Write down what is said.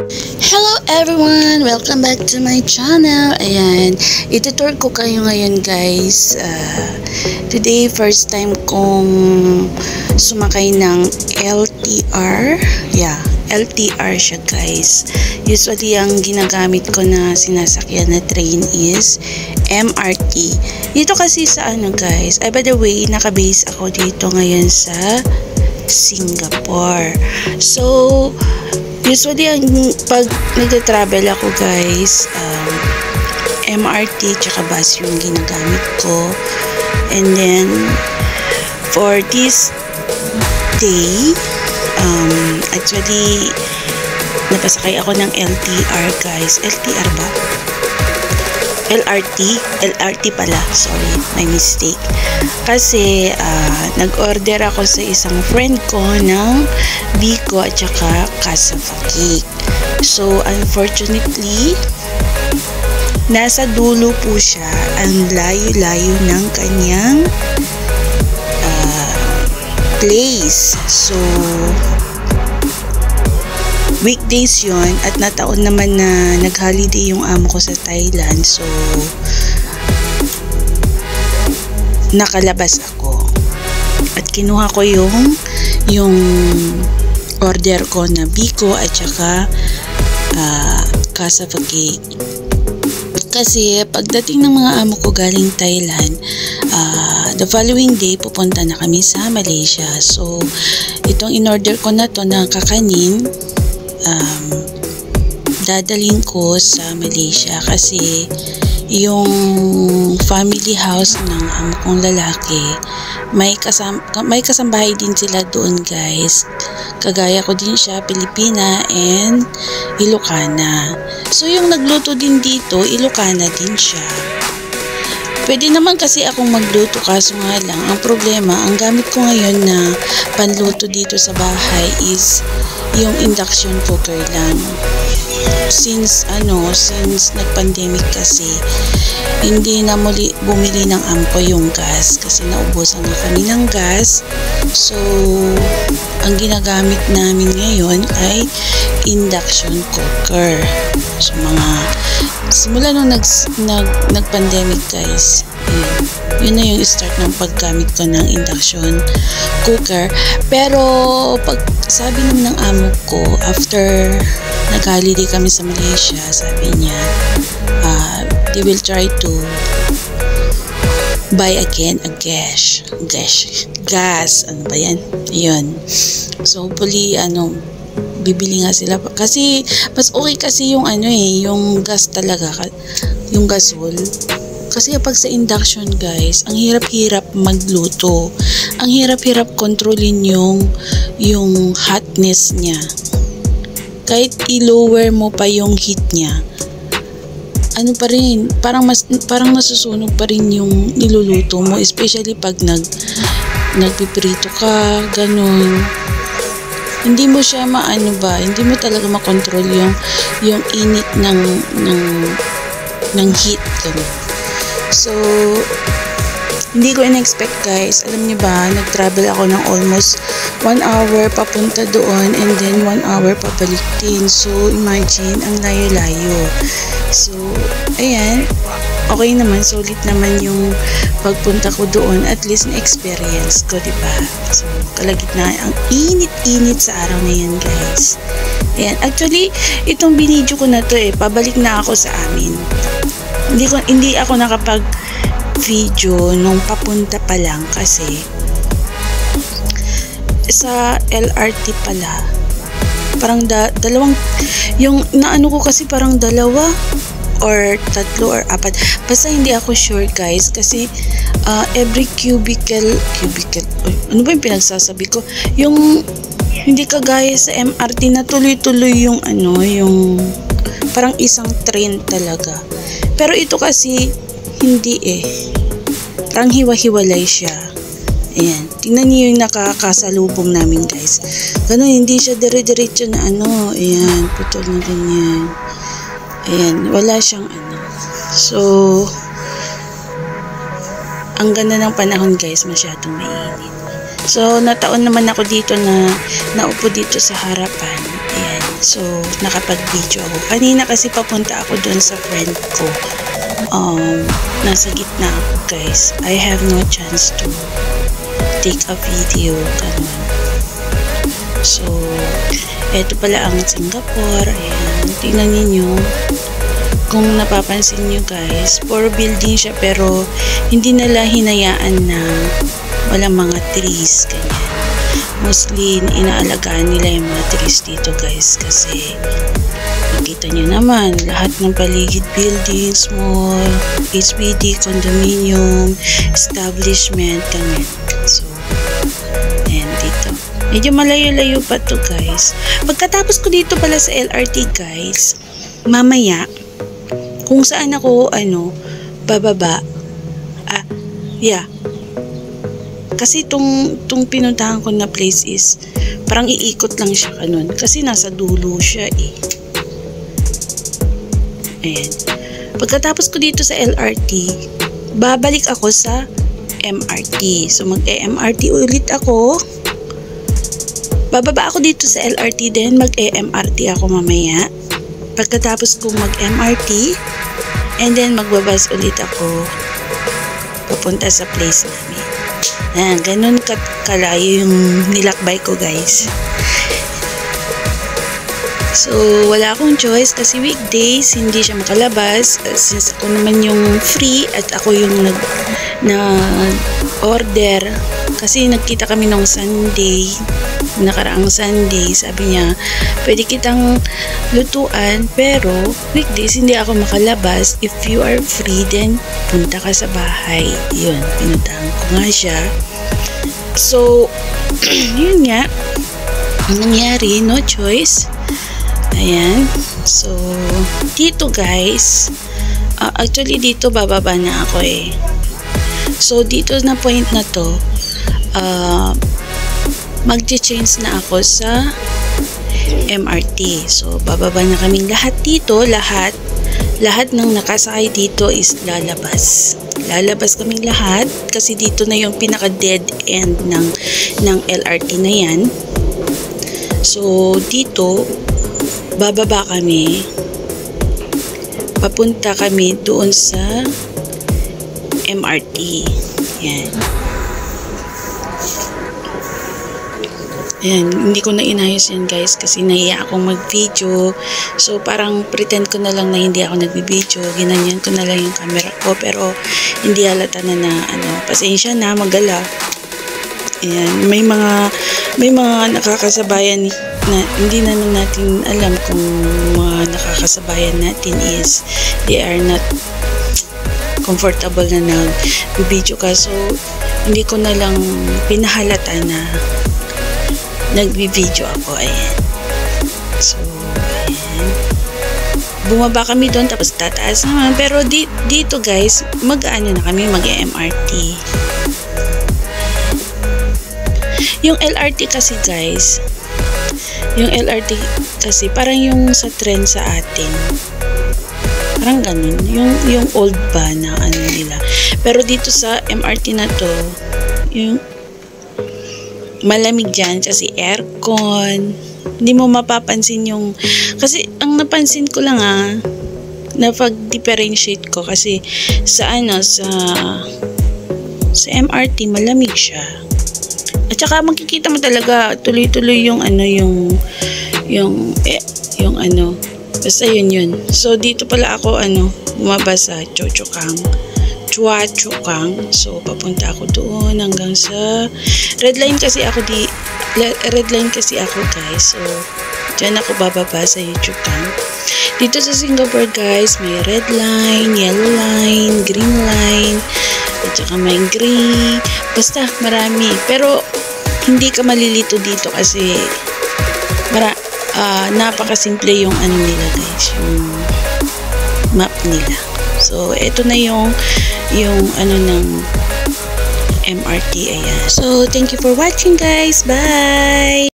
Hello everyone! Welcome back to my channel. Ayan, itutur ko kayo ngayon guys. Today, first time kong sumakay ng LTR. Yeah, LTR siya guys. Usually, ang ginagamit ko na sinasakyan na train is MRT. Dito kasi sa ano guys, by the way, nakabase ako dito ngayon sa Singapore. So, usually, pag nagta-travel ako guys, MRT tsaka bus yung ginagamit ko. And then, for this day, actually, napasakay ako ng LTR guys. LTR ba? LRT pala. Sorry, my mistake. Kasi, nag-order ako sa isang friend ko ng Biko at saka cassava cake. So, unfortunately, nasa dulo po siya. Ang layo-layo ng kanyang place. So, weekdays yon at nataon naman na nag-holiday yung amo ko sa Thailand. So, nakalabas ako. At kinuha ko yung order ko na Biko at saka cassava cake. Kasi pagdating ng mga amo ko galing Thailand, the following day pupunta na kami sa Malaysia. So, itong in-order ko na to na kakanin, dadalhin ko sa Malaysia kasi yung family house ng amo kong lalaki, may kasambahay din sila doon guys. Kagaya ko din siya, Pilipina and Ilocana. So yung nagluto din dito, Ilocana din siya. Pwede naman kasi akong magluto, kaso nga lang, ang problema, ang gamit ko ngayon na panluto dito sa bahay is yung induction cooker lang. Since nag-pandemic kasi, hindi na muli bumili ng ampo yung gas kasi naubusan na kami ng gas. So, ang ginagamit namin ngayon ay induction cooker. So, simula nung nag-pandemic guys, yun na yung start ng paggamit ko ng induction cooker. Pero pag sabi naman ng amo ko, after nag-holiday kami sa Malaysia, sabi niya, they will try to buy again a gas. Ano ba yan? Yun. So hopefully, bibili nga sila kasi mas okay kasi yung yung gas talaga, yung gasol. Kasi kapag sa induction guys, ang hirap-hirap magluto. Ang hirap-hirap kontrolin yung hotness niya. Kahit i-lower mo pa yung heat niya, ano pa rin, parang nasusunog pa rin yung niluluto mo, especially pag nagpiprito ka, ganun. Hindi mo siya hindi mo talaga makontrol yung init ng heat, ganun. So, hindi ko in-expect guys. Alam niyo ba, nag-travel ako ng almost 1 hour papunta doon and then 1 hour pabalik din. So, imagine, ang layo-layo. So, ayan. Okay naman, solid naman yung pagpunta ko doon. At least na-experience ko, diba? So, kalagitnaan, ang init-init sa araw na yan guys. Ayan. Actually, itong binidyo ko na to pabalik na ako sa amin. Hindi ako nakapag-video nung papunta pa lang kasi sa LRT pala parang dalawang yung naano ko kasi parang dalawa or tatlo or apat, basta hindi ako sure guys kasi every cubicle ano ba yung pinagsasabi ko, yung hindi kagaya sa MRT na tuloy-tuloy yung yung parang isang train talaga. Pero ito kasi hindi parang hiwa-hiwalay siya. Ayan, tingnan niyo yung nakakasalubong namin guys. Ganun, hindi siya dire-diretso na ayan, putol na ganyan. Ayan, wala siyang So, ang ganda ng panahon guys, masyadong mainit. So, nataon naman ako dito na naupo dito sa harapan. Ayan. So, nakapag-video ako. Kanina kasi papunta ako dun sa friend ko. Nasa gitna ako, guys. I have no chance to take a video. Ganun. So, eto pala ang Singapore. Ayan. Tingnan ninyo. Kung napapansin nyo, guys, 4 building siya pero hindi nila hinayaan na walang mga trees. Ganyan. Mostly, inaalagaan nila yung mga trees dito, guys, kasi nakita nyo naman, lahat ng paligid buildings, mall, HBD, condominium, establishment, ganyan. So, ayan dito. Medyo malayo-layo pa to, guys. Pagkatapos ko dito pala sa LRT, guys, mamaya, kung saan ako, bababa, kasi itong pinuntahan ko na place is parang iikot lang siya kanon kasi nasa dulo siya eh. Ayan. Pagkatapos ko dito sa LRT, babalik ako sa MRT. So mag-MRT ulit ako. Bababa ako dito sa LRT then mag-MRT ako mamaya. Pagkatapos ko mag-MRT and then magbabas ulit ako papunta sa place namin. Ayan, ganun kalayo yung nilakbay ko, guys. So, wala akong choice kasi weekdays hindi siya makalabas since ako naman yung free at ako yung nag-order kasi nagkita kami nung Sunday, nakaraang Sunday. Sabi niya, pwede kitang lutuan pero weekdays hindi ako makalabas. If you are free, then punta ka sa bahay. Yun, pinuntahan ko nga siya. So, yun nga, ang nangyari, no choice. Ayan. So, dito guys, actually dito bababa na ako eh. So, dito na point na to, mag-change na ako sa MRT. So, bababa na kaming lahat dito, lahat ng nakasakay dito is lalabas. Lalabas kaming lahat kasi dito na yung pinaka-dead end ng LRT na yan. So, dito, bababa kami. Papunta kami doon sa MRT. Yan. Ayan, hindi ko na inayos yan guys kasi nahiya akong mag-video. So parang pretend ko na lang na hindi ako nag-video. Ginanyan ko na lang yung camera ko pero hindi halata na pasensya na, magala. Ayan, may mga nakakasabayan na hindi na natin alam kung mga nakakasabayan natin is they are not comfortable na nag-video ka. So hindi ko na lang pinahalata na nagbi-video ako. Ayan. So, ayan. Bumaba kami doon tapos tataas naman. Pero dito guys, mag-ano na kami, mag-MRT. Yung LRT kasi guys, parang yung sa trend sa atin. Parang ganun. Yung old ba na nila. Pero dito sa MRT na to, yung malamig dyan kasi aircon. Hindi mo mapapansin yung kasi ang napansin ko lang na pag-differentiate ko kasi sa MRT malamig siya. At saka makikita mo talaga tuloy-tuloy yung basta yun. So dito pala ako bumaba sa Chua Chu Kang. So papunta ako doon hanggang sa red line kasi ako guys. So diyan ako bababa sa Chu Kang. Dito sa Singapore guys, may red line, yellow line, green line, at saka may green. Basta marami. Pero hindi ka malilito dito kasi napakasimple yung nila guys, yung map nila. So ito na yung ng MRT. Ayan. So thank you for watching guys. Bye.